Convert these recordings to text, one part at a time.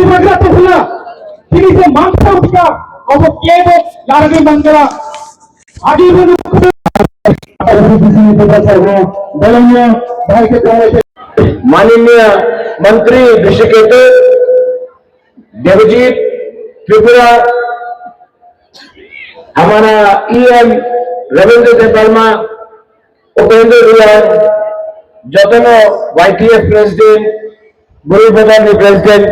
마지막 또 불러 TV에서 망쳐 없을까 어서 깨고 나라를 만들어 아기분을 माननीय मंत्री ऋषिकेश देवजीत त्रिपुरा, हमारा EM रविंद्र देवर्मा, उपेंद्र रियान, जतनो YTF president, Guru Badani president,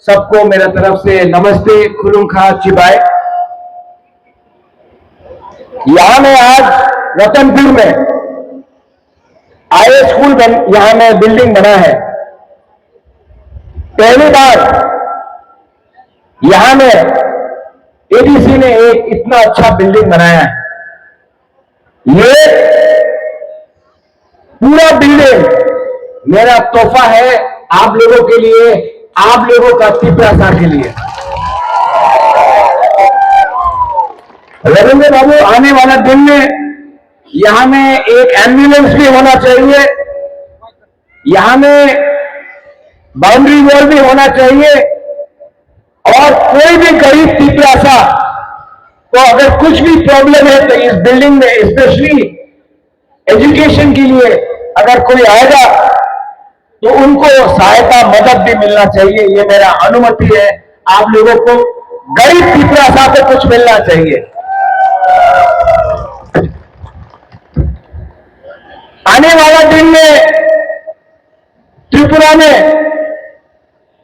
सबको मेरा तरफ से नमस्ते, खुलुमखा चिबाई। यहां में आज रतनपुर में IAS स्कूल यहां में बिल्डिंग बना है। पहली बार यहां में ADC ने एक इतना अच्छा बिल्डिंग बनाया है। ये पूरा बिल्डिंग मेरा तोहफा है आप लोगों के लिए, आप लोगों का त्रिपुरा के लिए। रविंद्र बाबू, आने वाला दिन में यहां में एक एम्बुलेंस भी होना चाहिए, यहां में बाउंड्री वॉल भी होना चाहिए, और कोई भी गरीब त्रिपुरा तो अगर कुछ भी प्रॉब्लम है तो इस बिल्डिंग में स्पेशली एजुकेशन के लिए अगर कोई आएगा तो उनको सहायता मदद भी मिलना चाहिए। ये मेरा अनुमति है, आप लोगों को गरीब त्रिपुरा को कुछ मिलना चाहिए। आने वाला दिन में त्रिपुरा में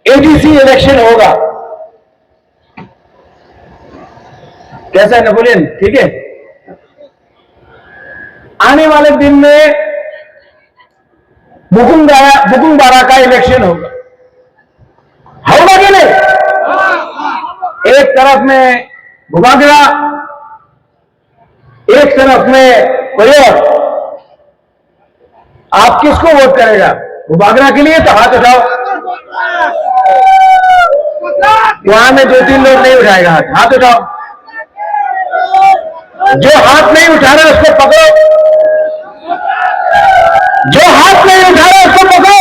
ADC इलेक्शन होगा। कैसा है नेपोलियन? ठीक है। आने वाले दिन में बुकुंबारा का इलेक्शन होगा कि नहीं? एक तरफ में बुबागरा, एक तरफ में कोई और। आप किसको वोट करेगा? बुबागरा के लिए तो हाथ उठाओ। वहां में 2-3 लोग नहीं उठाएगा हाथ, हाथ उठाओ। जो हाथ नहीं उठा रहा उसको पकड़ो, जो हाथ नहीं उठा रहा उसको पकड़ो।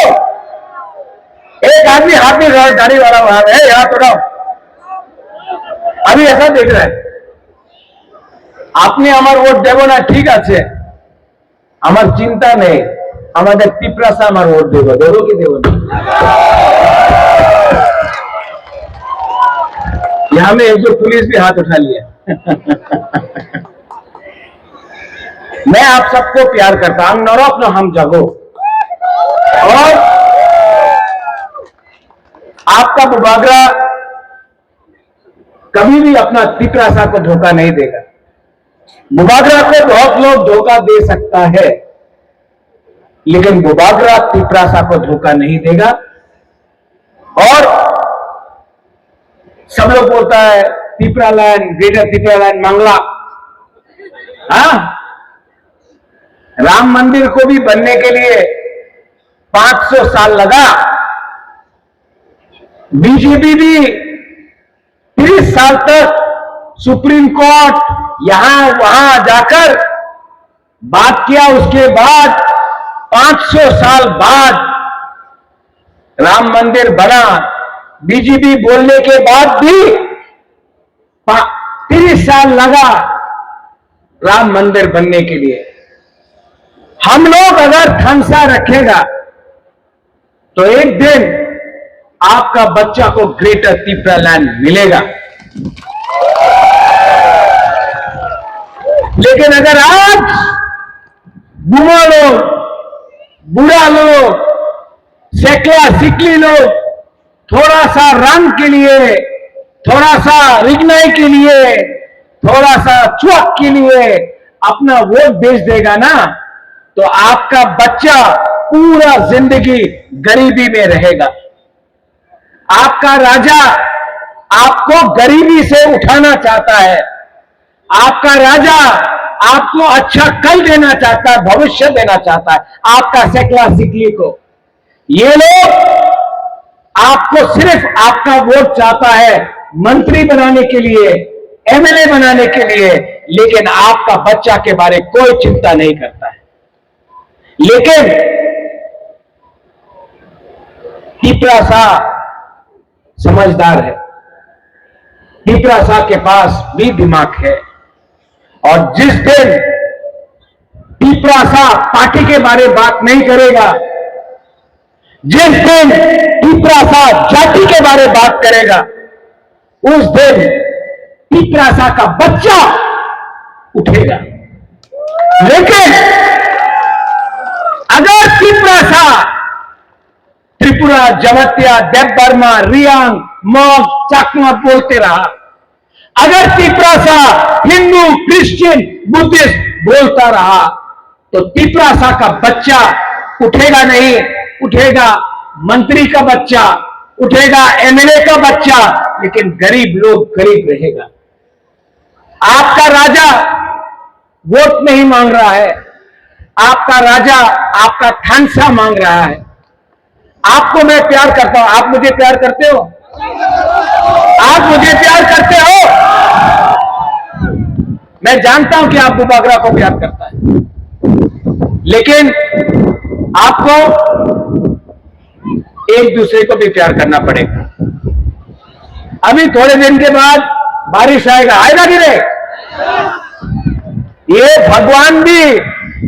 एक आदमी हाथ नहीं उठा, गाड़ी वाला वहां है, हाथ उठाओ। अभी ऐसा देख रहा है, आपने हमार वोट देव ना, ठीक है, हमार चिंता नहीं, हमारे त्रिपुरा से हमार वोट देव, देवो कि देव नहीं। यहां में एक जो पुलिस भी हाथ उठा लिया। मैं आप सबको प्यार करता हूं, नौरफ न हम जगो, और आपका बुबागरा कभी भी अपना त्रिपुरा को धोखा नहीं देगा। बुबागरा को बहुत लोग धोखा दे सकता है, लेकिन बुबागरा त्रिपुरा को धोखा नहीं देगा। और सब लोग बोलता है Tripura land, greater Tripura land, Mangala. हाँ, राम मंदिर को भी बनने के लिए 500 साल लगा। बीजेपी भी 30 साल तक सुप्रीम कोर्ट यहां वहां जाकर बात किया, उसके बाद 500 साल बाद राम मंदिर बना। बीजेपी बोलने के बाद भी 30 साल लगा राम मंदिर बनने के लिए। हम लोग अगर खंसा रखेगा तो एक दिन आपका बच्चा को ग्रेटर त्रिपुरा लैंड मिलेगा। लेकिन अगर आज बुआ लोग, बुढ़ा लोग, सेकला सिकली लोग थोड़ा सा रंग के लिए, थोड़ा सा रिगनाई के लिए, थोड़ा सा चुक के लिए अपना वोट बेच देगा ना, तो आपका बच्चा पूरा जिंदगी गरीबी में रहेगा। आपका राजा आपको गरीबी से उठाना चाहता है, आपका राजा आपको अच्छा कल देना चाहता है, भविष्य देना चाहता है आपका सेकला सिकली को। ये लोग आपको सिर्फ आपका वोट चाहता है मंत्री बनाने के लिए, MLA बनाने के लिए, लेकिन आपका बच्चा के बारे कोई चिंता नहीं करता है। लेकिन त्रिपुरा समझदार है, तिपरासा के पास भी दिमाग है। और जिस दिन तिपरासा पार्टी के बारे में बात नहीं करेगा, जिस दिन तिपरासा जाति के बारे में बात करेगा, उस दिन तिपरासा का बच्चा उठेगा। लेकिन अगर तिपरासा त्रिपुरा, जमतिया, देवबर्मा, रियांग, मॉग, चाकमा बोलते रहा, अगर तिपरासा हिंदू, क्रिश्चियन, बुद्धिस्ट बोलता रहा, तो तिपरासा का बच्चा उठेगा नहीं, उठेगा मंत्री का बच्चा, उठेगा एमएलए का बच्चा, लेकिन गरीब लोग गरीब रहेगा। आपका राजा वोट नहीं मांग रहा है, आपका राजा आपका थानसा मांग रहा है। आपको मैं प्यार करता हूं, आप मुझे प्यार करते हो? आप मुझे प्यार करते हो? मैं जानता हूं कि आप बुबागरा को प्यार करता है, लेकिन आपको एक दूसरे को भी प्यार करना पड़ेगा। अभी थोड़े दिन के बाद बारिश आएगा, आएगा कि नहीं? ये भगवान भी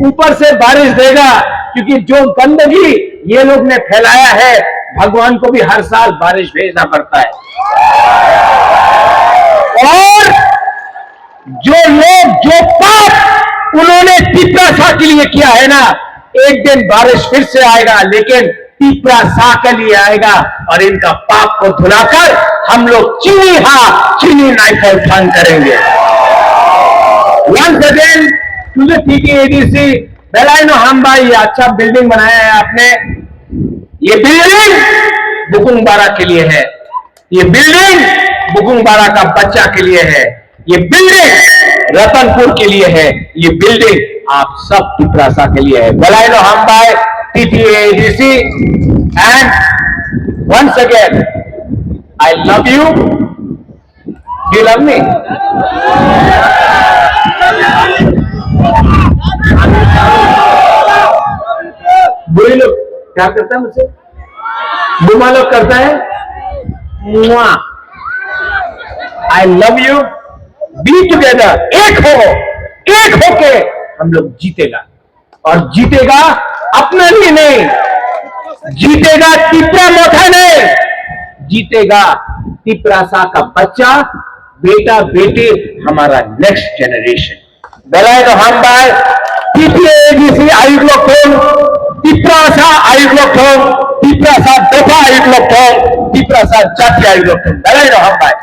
ऊपर से बारिश देगा, क्योंकि जो गंदगी ये लोग ने फैलाया है, भगवान को भी हर साल बारिश भेजना पड़ता है। और जो लोग, जो पाप उन्होंने तिपरासा के लिए किया है ना, एक दिन बारिश फिर से आएगा, लेकिन तिपरासा के लिए आएगा, और इनका पाप को धुलाकर हम लोग चीनी नाइफल फान करेंगे। Once again to the TTADC बेलायनो हम्बाई, अच्छा बिल्डिंग बनाया है आपने। ये बिल्डिंग बुकुंगबारा के लिए है, ये बिल्डिंग बुकुंगबारा का बच्चा के लिए है, ये बिल्डिंग रतनपुर के लिए है, ये बिल्डिंग आप सब तिपरासा के लिए है। बेलायनो हम्बाई, TTADC, and once again I love you. Do you love me? बुरी लोग क्या करता है मुझसे, बुमा लोग करता है मुआ। आई लव यू, बी टुगेदर, एक होके हम लोग जीतेगा, और जीतेगा अपने लिए नहीं, जीतेगा तिपरा मोथा नहीं, जीतेगा तिपरासा का बच्चा, बेटा बेटे, हमारा नेक्स्ट जनरेशन। बेलायनो हम्बाई, टीटीएडीसी आयुग्लोकथों, तिपरासा आयुग्लोकथों, तिपरासा दफा आयुग्लोकथों, तिपरासा जाति आयुग्लोकथों। बेलायनो हम्बाई।